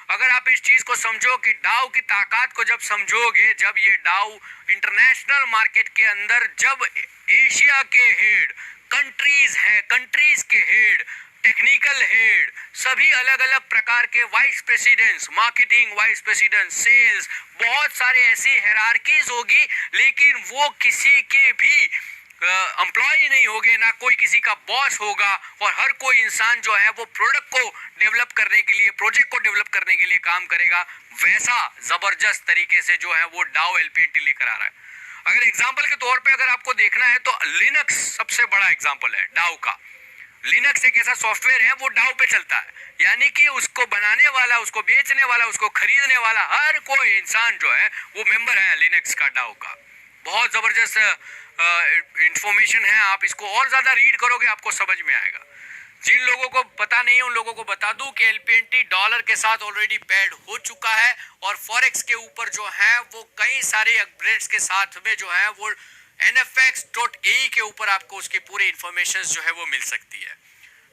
अगर आप इस चीज को समझो कि डाउ की ताकत को जब समझोगे, जब ये डाउ इंटरनेशनल मार्केट के अंदर, जब एशिया के हेड कंट्रीज हैं, कंट्रीज के हेड, टेक्निकल हेड, सभी अलग अलग प्रकार के vice presidents, marketing vice president, sales, बहुत सारे ऐसी हायरार्कीज होगी, लेकिन वो किसी के भी एम्प्लॉय नहीं होगे, ना कोई किसी का बॉस होगा, और हर कोई इंसान जो है वो प्रोडक्ट को डेवलप करने के लिए, प्रोजेक्ट को डेवलप करने के लिए काम करेगा। वैसा जबरदस्त तरीके से जो है वो डाउ एलपीएनटी लेकर आ रहा है। अगर एग्जांपल के तौर पे अगर आपको देखना है तो लिनक्स सबसे बड़ा एग्जांपल है डाउ का। लिनक्स एक ऐसा सॉफ्टवेयर है वो डाउ पे चलता है, यानी कि उसको बनाने वाला, उसको बेचने वाला, उसको खरीदने वाला हर कोई इंसान जो है वो मेंबर है लिनक्स का, डाउ का। बहुत जबरदस्त इंफॉर्मेशन है, आप इसको और ज्यादा रीड करोगे आपको समझ में आएगा। जिन लोगों को पता नहीं है उन लोगों को बता दूं कि एलपीएनटी डॉलर के साथ ऑलरेडी पेड हो चुका है, और फॉरेक्स के ऊपर जो है वो कई सारे अपग्रेड्स के साथ में जो है वो nfx.ae के ऊपर आपको उसकी पूरी इंफॉर्मेशन जो है वो मिल सकती है।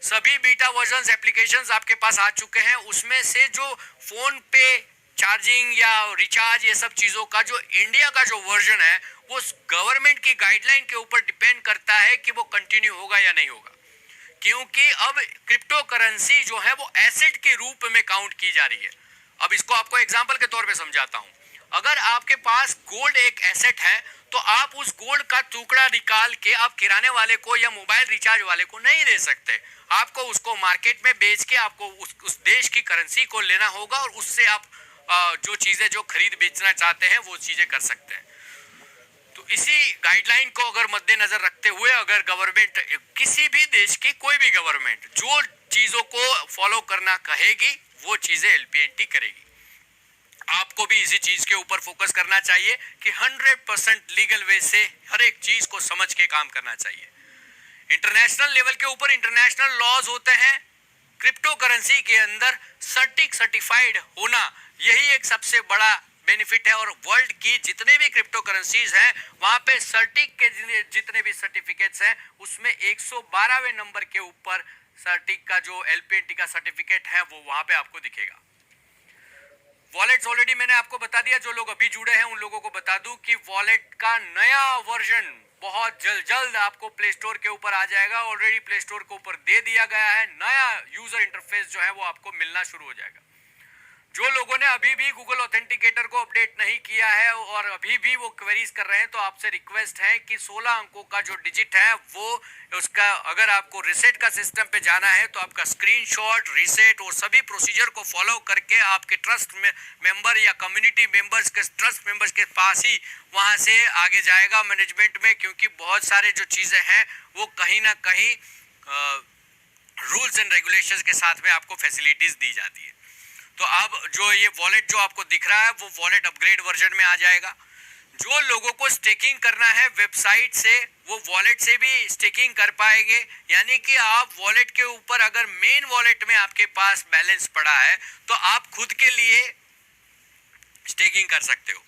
सभी बीटा वर्जन्स एप्लीकेशंस आपके पास आ चुके हैं, उसमें से जो फोन पे चार्जिंग या रिचार्ज ये सब चीजों का जो इंडिया का जो वर्जन है वो गवर्नमेंट की गाइडलाइन के ऊपर डिपेंड करता है कि वो कंटिन्यू होगा या नहीं होगा, क्योंकि अब क्रिप्टो करेंसी जो है वो एसेट के रूप में काउंट की जा रही है। अब इसको आपको एग्जांपल के तौर पे समझाता हूं। अगर आपके पास गोल्ड एक एसेट है तो आप उस गोल्ड का टुकड़ा निकाल के आप किराने वाले को या मोबाइल रिचार्ज वाले को नहीं दे सकते, आपको उसको मार्केट में बेच के आपको उस देश की करेंसी को लेना होगा, और उससे आप जो चीजें जो खरीद बेचना चाहते हैं वो चीजें कर सकते हैं। तो इसी गाइडलाइन को अगर मद्देनजर रखते हुए अगर गवर्नमेंट, किसी भी देश की कोई भी गवर्नमेंट जो चीजों को फॉलो करना कहेगी वो चीजें एलपीएनटी करेगी। आपको भी इसी चीज के ऊपर फोकस करना चाहिए कि 100% लीगल वे से हर एक चीज को समझ के काम करना चाहिए। इंटरनेशनल लेवल के ऊपर इंटरनेशनल लॉज होते हैं, क्रिप्टो करेंसी के अंदर सर्टिफाइड होना यही एक सबसे बड़ा बेनिफिट है, और वर्ल्ड की जितने भी क्रिप्टो करेंसीज हैं वहां पे सर्टिक के जितने भी सर्टिफिकेट्स हैं उसमें 112वें नंबर के ऊपर सर्टिक का जो एलपीएनटी का सर्टिफिकेट है वो वहां पे आपको दिखेगा। वॉलेट्स ऑलरेडी मैंने आपको बता दिया, जो लोग अभी जुड़े हैं उन लोगों को बता दूं कि वॉलेट का नया वर्जन बहुत जल्द आपको प्ले स्टोर के ऊपर आ जाएगा। ऑलरेडी प्ले स्टोर के ऊपर दे दिया गया है, नया यूजर इंटरफेस जो है वो आपको मिलना शुरू हो जाएगा। जो लोगों ने अभी भी गूगल ऑथेंटिकेटर को अपडेट नहीं किया है और अभी भी वो क्वेरीज कर रहे हैं, तो आपसे रिक्वेस्ट है कि 16 अंकों का जो डिजिट है वो उसका, अगर आपको रिसेट का सिस्टम पे जाना है तो आपका स्क्रीनशॉट, रिसेट और सभी प्रोसीजर को फॉलो करके आपके ट्रस्ट में मेंबर या कम्युनिटी मेंबर्स के ट्रस्ट मेंबर्स के पास ही वहां से आगे जाएगा मैनेजमेंट में, क्योंकि बहुत सारे जो चीजें हैं वो कहीं ना कहीं रूल्स एंड रेगुलेशंस के साथ में आपको फैसिलिटीज दी जाती है। तो अब जो ये वॉलेट जो आपको दिख रहा है वो वॉलेट अपग्रेड वर्जन में आ जाएगा। जो लोगों को स्टेकिंग करना है वेबसाइट से वो वॉलेट से भी स्टेकिंग कर पाएंगे, यानी कि आप वॉलेट के ऊपर अगर मेन वॉलेट में आपके पास बैलेंस पड़ा है तो आप खुद के लिए स्टेकिंग कर सकते हो।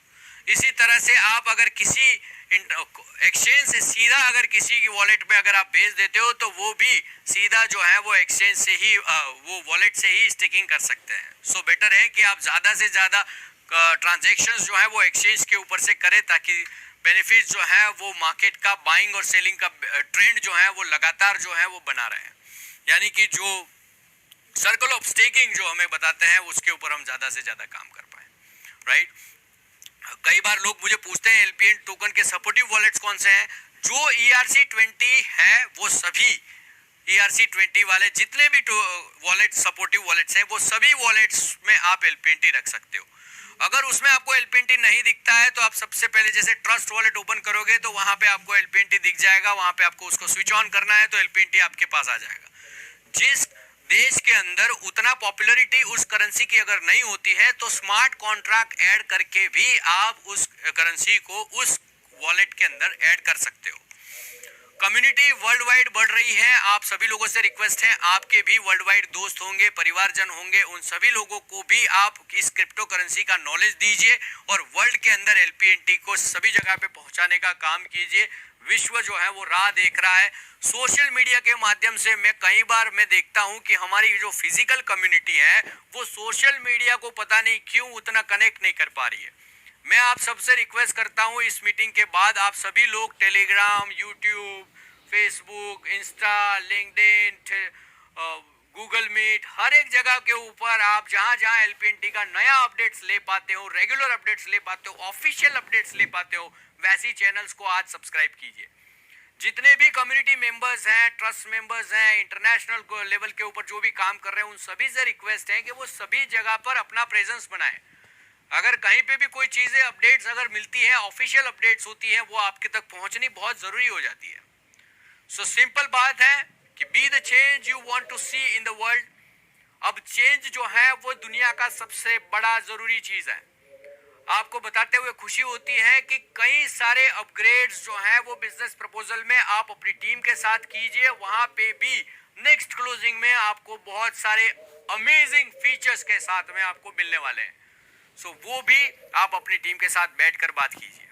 इसी तरह से आप अगर किसी एक्सचेंज से सीधा अगर किसी की वॉलेट में अगर आप भेज देते हो तो वो भी सीधा जो है वो एक्सचेंज से ही वो वॉलेट से ही स्टेकिंग कर सकते हैं। सो बेटर है कि आप ज़्यादा से ज़्यादा ट्रांजैक्शंस जो है वो एक्सचेंज के ऊपर से करें, ताकि बेनिफिट जो है वो मार्केट का बाइंग और सेलिंग का ट्रेंड जो है वो लगातार जो है वो बना रहे, यानी कि जो सर्कल ऑफ स्टेकिंग जो हमें बताते हैं उसके ऊपर हम ज़्यादा से ज़्यादा काम कर पाए, राइट। कई बार लोग मुझे पूछते हैं एलपीएन टोकन के सपोर्टिव वॉलेट्स कौन से हैं। जो ERC20 है वो सभी ERC20 वाले जितने भी वॉलेट सपोर्टिव वॉलेट्स हैं वो सभी वॉलेट्स में आप एलपीएनटी रख सकते हो। अगर उसमें आपको एलपीएनटी नहीं दिखता है तो आप सबसे पहले जैसे ट्रस्ट वॉलेट ओपन करोगे तो वहां पे आपको एलपीएनटी दिख जाएगा, वहां पे आपको उसको स्विच ऑन करना है तो एलपीएनटी आपके पास आ जाएगा। जिस देश के के अंदर उतना पॉपुलैरिटी उस करेंसी की अगर नहीं होती है तो स्मार्ट कॉन्ट्रैक्ट ऐड करके भी आप उस करेंसी को उस वॉलेट के अंदर ऐड कर सकते हो। कम्युनिटी वर्ल्ड वाइड बढ़ रही है, आप सभी लोगों से रिक्वेस्ट है, आपके भी वर्ल्ड वाइड दोस्त होंगे, परिवारजन होंगे, उन सभी लोगों को भी आप इस क्रिप्टो करेंसी का नॉलेज दीजिए और वर्ल्ड के अंदर एलपीएनटी को सभी जगह पे पहुंचाने का काम कीजिए। विश्व जो है वो राह देख रहा है। सोशल मीडिया के माध्यम से मैं कई बार मैं देखता हूं कि हमारी जो फिजिकल कम्युनिटी है वो सोशल मीडिया को पता नहीं क्यों उतना कनेक्ट नहीं कर पा रही है। मैं आप सबसे रिक्वेस्ट करता हूं इस मीटिंग के बाद आप सभी लोग Telegram, YouTube, Facebook, Insta, LinkedIn, Google Meet, हर एक जगह के ऊपर आप जहां जहां एलपीएनटी का नया अपडेट्स ले पाते हो, रेगुलर अपडेट्स ले पाते हो, ऑफिशियल अपडेट्स ले पाते हो, वैसी चैनल्स को आज सब्सक्राइब कीजिए। जितने भी कम्युनिटी मेंबर्स हैं, ट्रस्ट मेंबर्स हैं, इंटरनेशनल लेवल के ऊपर जो भी काम कर रहे हैं, उन सभी से रिक्वेस्ट है कि वो सभी जगह पर अपना प्रेजेंस बनाएं। अगर कहीं पे भी कोई चीजें अपडेट्स अगर मिलती हैं, ऑफिशियल अपडेट्स होती हैं, वो आपके तक पहुंचनी बहुत जरूरी हो जाती है। सो सिंपल बात है कि be the change you want to see in the world. अब चेंज जो है वो दुनिया का सबसे बड़ा जरूरी चीज है। आपको बताते हुए खुशी होती है कि कई सारे अपग्रेड्स जो हैं वो बिजनेस प्रपोजल में आप अपनी टीम के साथ कीजिए, वहां पे भी नेक्स्ट क्लोजिंग में आपको बहुत सारे अमेजिंग फीचर्स के साथ में आपको मिलने वाले हैं। सो वो भी आप अपनी टीम के साथ बैठकर बात कीजिए।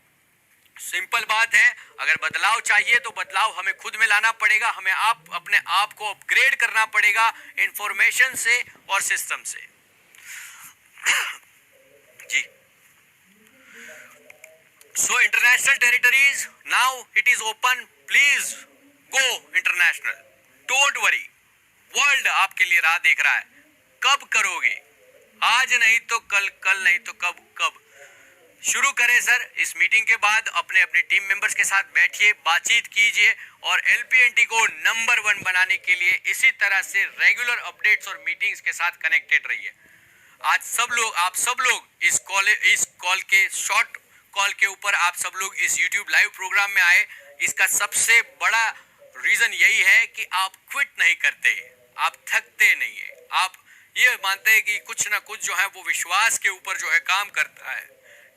सिंपल बात है, अगर बदलाव चाहिए तो बदलाव हमें खुद में लाना पड़ेगा, हमें अपने आप को अपग्रेड करना पड़ेगा इंफॉर्मेशन से और सिस्टम से। जी, so international territories now it is open, please go international, don't worry, world आपके लिए राह देख रहा है। कब करोगे? आज नहीं तो कल, कल नहीं तो कब कब शुरू करें सर। इस मीटिंग के बाद अपने अपने टीम मेंबर्स के साथ बैठिए, बातचीत कीजिए और एलपीएनटी को नंबर 1 बनाने के लिए इसी तरह से रेगुलर अपडेट्स और मीटिंग्स के साथ कनेक्टेड रहिए। आज आप सब लोग इस कॉल के शॉर्ट कॉल के ऊपर आप सब लोग इस YouTube लाइव प्रोग्राम में आए, इसका सबसे बड़ा रीजन यही है कि आप क्विट नहीं करते, आप थकते नहीं है, आप ये मानते हैं कि कुछ ना कुछ जो है वो विश्वास के ऊपर जो है काम करता है।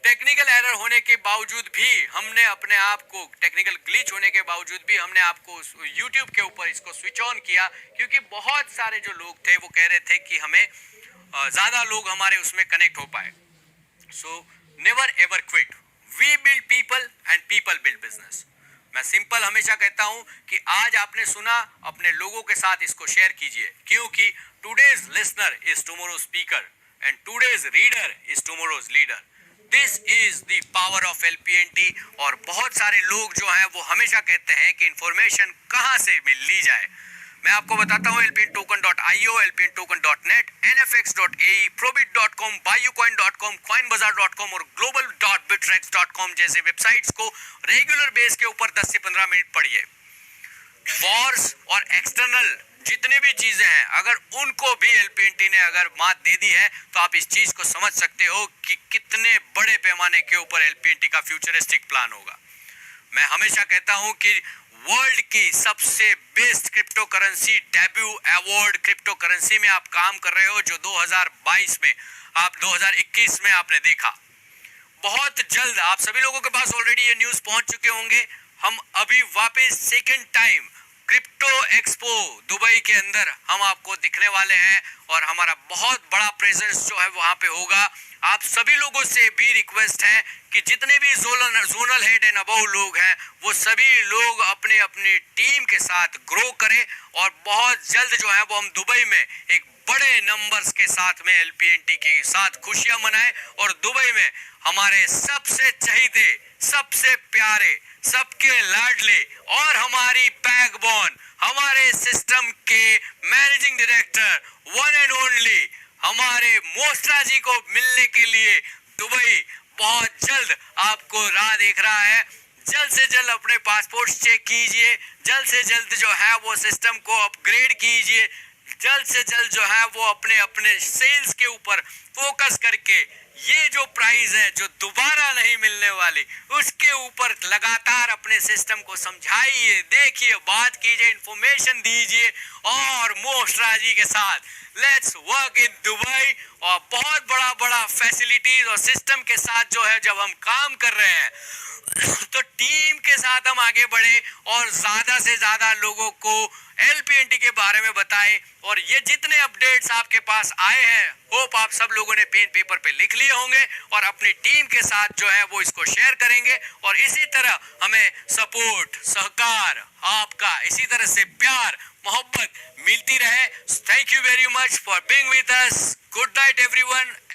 टेक्निकल एरर होने के बावजूद भी हमने अपने आप को, टेक्निकल ग्लिच होने के बावजूद भी हमने आपको YouTube के ऊपर इसको स्विच ऑन किया, क्योंकि बहुत सारे जो लोग थे वो कह रहे थे कि हमें ज्यादा लोग हमारे उसमें कनेक्ट हो पाए। So never ever quit, we build people and people build business. मैं सिंपल हमेशा कहता हूं कि आज आपने सुना, अपने लोगों के साथ इसको शेयर कीजिए, क्योंकि today's listener is tomorrow's speaker and today's reader is tomorrow's leader. This is the power of LPNT. और बहुत सारे लोग जो हैं वो हमेशा कहते हैं कि इंफॉर्मेशन कहां से ली जाए। मैं आपको बताता हूं lpntoken.io, lpntoken.net, nfx.ae, probit.com, buyucoin.com, coinbazaar.com और global.bittrex.com जैसे वेबसाइट्स को रेगुलर बेस के ऊपर 10 से 15 मिनट पढ़िए। वॉर्स और एक्सटर्नल जितनी भी चीजें हैं, अगर उनको भी एलपीएनटी ने अगर मात दे दी है तो आप इस चीज को समझ सकते हो कि कितने बड़े पैमाने के ऊपर एलपीएनटी का फ्यूचरिस्टिक प्लान होगा। मैं हमेशा कहता हूं कि वर्ल्ड की सबसे best crypto currency debut award crypto currency में आप काम कर रहे हो, जो 2022 में, आप 2021 में आपने देखा। बहुत जल्द आप सभी लोगों के पास ऑलरेडी ये न्यूज पहुंच चुके होंगे, हम अभी वापस second time crypto expo Dubai के अंदर हम आपको दिखने वाले हैं और हमारा बहुत बड़ा प्रेजेंस जो है वहां पे होगा। आप सभी लोगों से भी रिक्वेस्ट है कि जितने भी जोनल हेड एंड अबव लोग हैं वो सभी लोग अपने अपनी टीम के साथ ग्रो करें और बहुत जल्द जो है वो हम दुबई में एक बड़े नंबर्स के साथ में एलपीएनटी के साथ खुशियां मनाएं और दुबई में हमारे सबसे चहीते, सबसे प्यारे, सबके लाडले और हमारी बैकबोन, हमारे सिस्टम के managing director one and only हमारे मोस्ट्रा जी को मिलने के लिए दुबई बहुत जल्द आपको राह देख रहा है। जल्द से जल्द अपने पासपोर्ट चेक कीजिए, जल्द से जल्द जो है वो सिस्टम को अपग्रेड कीजिए, जल्द से जल्द जो है वो अपने अपने सेल्स के ऊपर फोकस करके ये जो प्राइज है जो दोबारा नहीं मिलने वाली, उसके ऊपर लगातार अपने सिस्टम को समझाइए, देखिए, बात कीजिए, इंफॉर्मेशन दीजिए और मोस्ट्रा जी के साथ लेट्स वर्क इन दुबई। और बहुत बड़ा बड़ा फैसिलिटीज और सिस्टम के साथ जो है जब हम काम कर रहे हैं तो टीम के साथ हम आगे बढ़े और ज्यादा से ज्यादा लोगों को एलपीएनटी के बारे में बताएं। और ये जितने अपडेट्स आपके पास आए हैं, होप आप सब लोगों ने पेन पेपर पे लिख लिए होंगे और अपनी टीम के साथ जो है वो इसको शेयर करेंगे। और इसी तरह हमें सपोर्ट, सहकार, आपका इसी तरह से प्यार, मोहब्बत मिलती रहे। Thank you very much for being with us. Good night everyone.